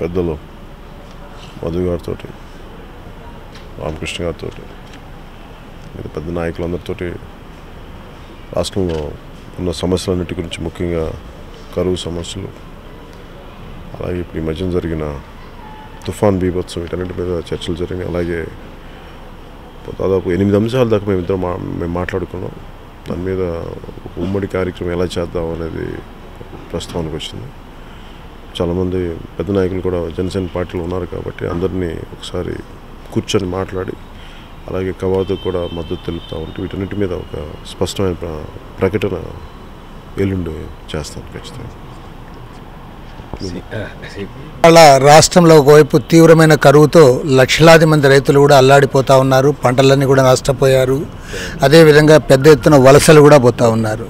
పెద్దలు మధు గారితో, రామకృష్ణ గారితో, మిగతా పెద్ద నాయకులందరితో రాష్ట్రంలో ఉన్న సమస్యలన్నిటి గురించి, ముఖ్యంగా కరువు సమస్యలు, అలాగే ఇప్పుడు ఈ మధ్యన జరిగిన తుఫాన్ బీభత్సం, వీటన్నిటి మీద చర్చలు జరిగినాయి. అలాగే దాదాపు 8 అంశాల దాకా మేము మాట్లాడుకున్నాం. దాని మీద ఉమ్మడి కార్యక్రమం ఎలా చేద్దాం అనేది ప్రస్తావనకు వచ్చింది. చాలామంది పెద్ద నాయకులు కూడా జనసేన పార్టీలో ఉన్నారు కాబట్టి అందరినీ ఒకసారి కూర్చొని మాట్లాడి, అలాగే కవాతుకు కూడా మద్దతు తెలుపుతూ ఉంటే వీటన్నిటి మీద ఒక స్పష్టమైన ప్రకటన ఎల్లుండి చేస్తాను ఖచ్చితంగా. వాళ్ళ రాష్ట్రంలో ఒకవైపు తీవ్రమైన కరువుతో లక్షలాది మంది రైతులు కూడా అల్లాడిపోతూ ఉన్నారు. పంటలన్నీ కూడా నష్టపోయారు. అదేవిధంగా పెద్ద ఎత్తున వలసలు కూడా పోతూ ఉన్నారు.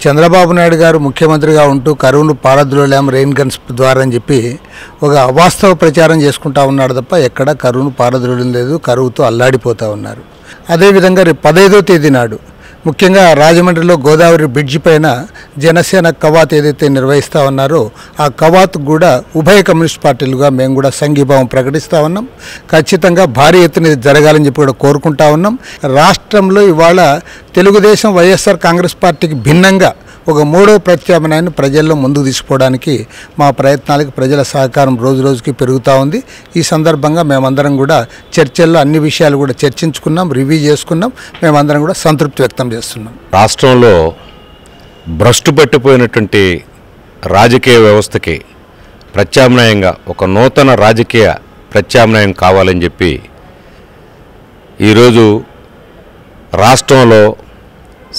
చంద్రబాబు నాయుడు గారు ముఖ్యమంత్రిగా ఉంటూ కరువును పారద్రోలేం రెయిన్ గన్స్ ద్వారా అని చెప్పి ఒక అవాస్తవ ప్రచారం చేసుకుంటా ఉన్నాడు తప్ప ఎక్కడ కరువును పారద్రోలం లేదు. కరువుతో అల్లాడిపోతూ ఉన్నారు. అదేవిధంగా రేపు 15వ తేదీ నాడు ముఖ్యంగా రాజమండ్రిలో గోదావరి బ్రిడ్జి పైన జనసేన కవాత్ ఏదైతే నిర్వహిస్తూ ఉన్నారో ఆ కవాత్ కూడా ఉభయ కమ్యూనిస్ట్ పార్టీలుగా మేము కూడా సంఘీభావం ప్రకటిస్తూ ఉన్నాం. ఖచ్చితంగా భారీ ఎత్తున జరగాలని చెప్పి కూడా కోరుకుంటా ఉన్నాం. రాష్ట్రంలో ఇవాళ తెలుగుదేశం వైఎస్ఆర్ కాంగ్రెస్ పార్టీకి భిన్నంగా ఒక మూడో ప్రత్యామ్నాయాన్ని ప్రజల్లో ముందుకు తీసుకుపోవడానికి మా ప్రయత్నాలకు ప్రజల సహకారం రోజు రోజుకి పెరుగుతూ ఉంది. ఈ సందర్భంగా మేమందరం కూడా చర్చల్లో అన్ని విషయాలు కూడా చర్చించుకున్నాం, రివ్యూ చేసుకున్నాం. మేమందరం కూడా సంతృప్తి వ్యక్తం చేస్తున్నాం. రాష్ట్రంలో భ్రష్టు పట్టిపోయినటువంటి రాజకీయ వ్యవస్థకి ప్రత్యామ్నాయంగా ఒక నూతన రాజకీయ ప్రత్యామ్నాయం కావాలని చెప్పి ఈరోజు రాష్ట్రంలో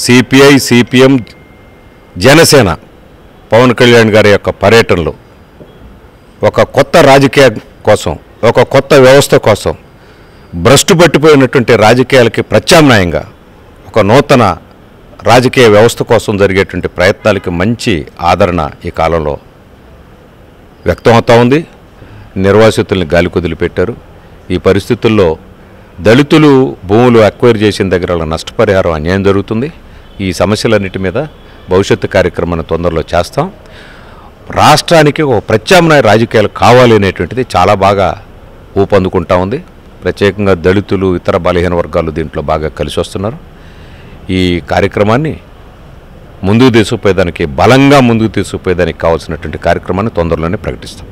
సిపిఐ, సిపిఎం, జనసేన పవన్ కళ్యాణ్ గారి యొక్క పర్యటనలో ఒక కొత్త రాజకీయ కోసం, ఒక కొత్త వ్యవస్థ కోసం, భ్రష్టు పట్టిపోయినటువంటి రాజకీయాలకి ప్రత్యామ్నాయంగా ఒక నూతన రాజకీయ వ్యవస్థ కోసం జరిగేటువంటి ప్రయత్నాలకి మంచి ఆదరణ ఈ కాలంలో వ్యక్తమవుతూ ఉంది. నిర్వాసితుల్ని గాలి కుదిలిపెట్టారు. ఈ పరిస్థితుల్లో దళితులు భూములు అక్వైర్ చేసిన దగ్గర నష్టపరిహారం అన్యాయం జరుగుతుంది. ఈ సమస్యలన్నిటి మీద భవిష్యత్తు కార్యక్రమాన్ని తొందరలో చేస్తాం. రాష్ట్రానికి ఒక ప్రత్యామ్నాయ రాజకీయాలు కావాలి అనేటువంటిది చాలా బాగా ఊపందుకుంటా ఉంది. ప్రత్యేకంగా దళితులు, ఇతర బలహీన వర్గాలు దీంట్లో బాగా కలిసి వస్తున్నారు. ఈ కార్యక్రమాన్ని ముందుకు తీసుకుపోయేదానికి, బలంగా ముందుకు తీసుకుపోయేదానికి కావాల్సినటువంటి కార్యక్రమాన్ని తొందరలోనే ప్రకటిస్తాం.